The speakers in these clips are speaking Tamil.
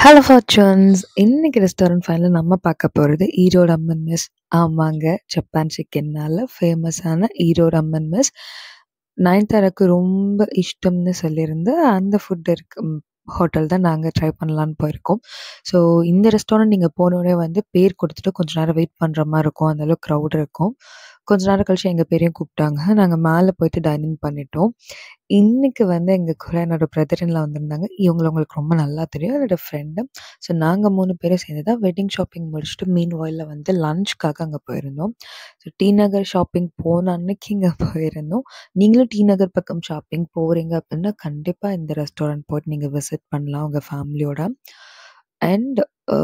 Hello fortunes. இன்னைக்கு ரெஸ்டாரண்ட் ஃபைனல் நம்ம பார்க்க போகிறது ஈரோடு அம்மன் மெஸ். ஆமாங்க, ஜப்பான் சிக்கன்னால ஃபேமஸான ஈரோடு அம்மன் மெஸ். நயன்தாராக்கு ரொம்ப இஷ்டம்னு சொல்லியிருந்து அந்த ஃபுட் இருக்கு ஹோட்டல் தான் நாங்கள் ட்ரை பண்ணலான்னு போயிருக்கோம். ஸோ இந்த ரெஸ்டாரண்ட் நீங்கள் போனோடனே வந்து பேர் கொடுத்துட்டு கொஞ்ச நேரம் வெயிட் பண்ணுற மாதிரி இருக்கும். அந்தளவுக்கு க்ரௌட் இருக்கும். கொஞ்ச நேரம் கழிச்சு எங்கள் பேரையும் கூப்பிட்டாங்க. நாங்கள் மேலே போயிட்டு டைனிங் பண்ணிட்டோம். இன்னைக்கு வந்து எங்க கூட என்னோட பிரதர் இன் லா வந்திருந்தாங்க. இவங்கள உங்களுக்கு ரொம்ப நல்லா தெரியும். என்னோட ஃப்ரெண்டு. ஸோ நாங்க 3 பேரும் சேர்ந்து தான் வெட்டிங் ஷாப்பிங் முடிச்சுட்டு மீன் வாயில்ல வந்து லஞ்ச்க்காக அங்க போயிருந்தோம். ஸோ டி நகர் ஷாப்பிங் போன அன்னைக்கு இங்க போயிருந்தோம். நீங்களும் டி நகர் பக்கம் ஷாப்பிங் போறீங்க அப்படின்னா, கண்டிப்பா இந்த ரெஸ்டாரண்ட் போயிட்டு நீங்க விசிட் பண்ணலாம் உங்க ஃபேமிலியோட. அண்ட் அ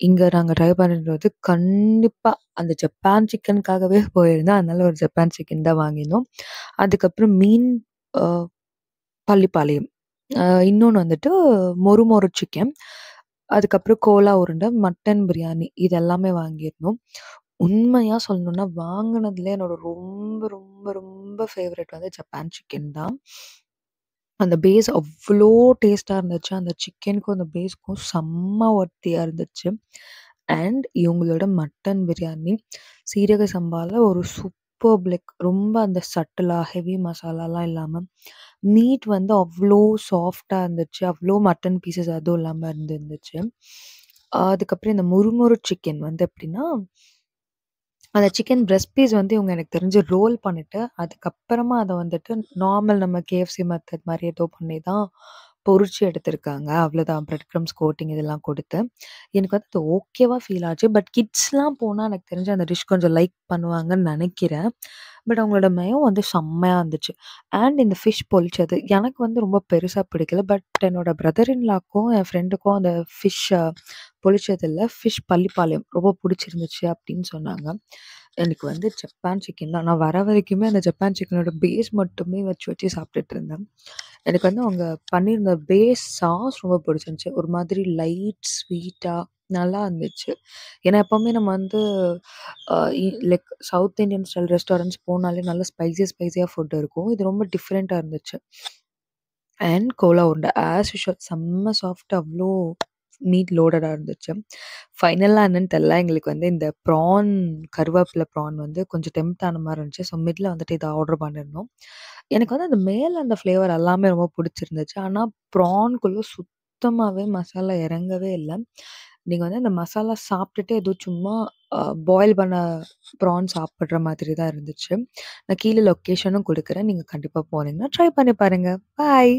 இங்க நாங்க ட்ரை பண்ணிட்டு கண்டிப்பா அந்த ஜப்பான் சிக்கனுக்காகவே போயிருந்தோம். அதனால ஒரு ஜப்பான் சிக்கன் தான் வாங்கினோம். அதுக்கப்புறம் மீன் அ பள்ளிப்பாளையம். இன்னொன்னு வந்துட்டு மொறு மொறு சிக்கன். அதுக்கப்புறம் கோலா உருண்டை, மட்டன் பிரியாணி இது எல்லாமே வாங்கியிருந்தோம். உண்மையா சொல்லணும்னா வாங்குனதுலயே என்னோட ரொம்ப ரொம்ப ரொம்ப ஃபேவரைட் வந்து ஜப்பான் சிக்கன் தான். அந்த பேஸ் அவ்ளோ டேஸ்ட்டா இருந்துச்சு. அந்த சிக்கனுக்கும் அந்த பேஸ்க்கும் செம்ம ஒர்த்தியா இருந்துச்சு. அண்ட் இவங்களோட மட்டன் பிரியாணி சீரக சம்பால ஒரு சூப்பர்ப் லைக் ரொம்ப அந்த சட்டிலா ஹெவி மசாலாலாம் இல்லாம, மீட் வந்து அவ்ளோ சாஃப்ட்டா இருந்துச்சு. அவ்ளோ மட்டன் பீசஸ் அதுவும் இல்லாம இருந்துச்சு. அதுக்கப்புறம் இந்த முறுமுறு சிக்கன் வந்து எப்படின்னா, அந்த சிக்கன் பிரெஸ்ட் பீஸ் வந்து இவங்க எனக்கு தெரிஞ்சு ரோல் பண்ணிட்டு, அதுக்கப்புறமா அத வந்துட்டு நார்மல் நம்ம KFC மெத்தட் மாரி ஏதோ பண்ணி தான் பொரிச்சு எடுத்திருக்காங்க. அவ்வளோதான் பிரெட் க்ரம்ஸ் கோட்டிங் இதெல்லாம் கொடுத்து. எனக்கு வந்து அது ஓகேவா ஃபீல் ஆச்சு. பட் கிட்ஸ்லாம் போனா எனக்கு தெரிஞ்சு அந்த டிஷ் கொஞ்சம் லைக் பண்ணுவாங்கன்னு நெனைக்கிறேன். பட் அவங்களோட மெனு வந்து செம்மையா இருந்துச்சு. அண்ட் இந்த ஃபிஷ் பொரிச்சது எனக்கு வந்து ரொம்ப பெருசா பிடிக்கல. பட் என்னோட பிரதர் இன் லாக்கும், என் ஃப்ரெண்டுக்கும் அந்த பொரிச்சதில ஃபிஷ் பள்ளிப்பாளையம் ரொம்ப பிடிச்சிருந்துச்சு அப்படின்னு சொன்னாங்க. எனக்கு வந்து ஜப்பான் சிக்கன் தான். நான் வர வரைக்குமே அந்த ஜப்பான் சிக்கனோட பேஸ் மட்டுமே வச்சு வச்சு சாப்பிட்டுட்டு இருந்தேன். எனக்கு வந்து அவங்க பண்ணியிருந்த பேஸ் சாஸ் ரொம்ப பிடிச்சிருந்துச்சு. ஒரு மாதிரி லைட் ஸ்வீட்டா நல்லா இருந்துச்சு. ஏன்னா எப்பவுமே நம்ம வந்து like south Indian style restaurants போனாலே நல்லா ஸ்பைசியா ஃபுட் இருக்கும். இது ரொம்ப டிஃப்ரெண்ட்டா இருந்துச்சு. அண்ட் கோலா உருண்டை ஆஸ் யூசுவல் செம்ம சாஃப்ட்டா அவ்ளோ மீட் லோடடா இருந்துச்சு. ஃபைனலா என்னன்னு தெரியல. எங்களுக்கு வந்து இந்த கருவேப்பில ப்ரான் வந்து கொஞ்சம் டெம்ப்ட் ஆன மாரி இருந்துச்சு. ஸோ மிட்ல வந்துட்டு இத ஆர்டர் பண்ணியிருந்தோம். எனக்கு வந்து அந்த மேல அந்த ஃப்ளேவர் எல்லாமே ரொம்ப பிடிச்சிருந்துச்சு. ஆனா ப்ரான்குள்ள சுத்தமாவே மசாலா இறங்கவே இல்ல. நீங்க வந்து அந்த மசாலா சாப்பிட்டுட்டு ஏதோ சும்மா பாயில் பண்ண ப்ரான் சாப்பிடுற மாதிரி தான் இருந்துச்சு. நான் கீழ லொகேஷனும் குடுக்குறேன். நீங்க கண்டிப்பா போனீங்கன்னா ட்ரை பண்ணி பாருங்க. பாய்.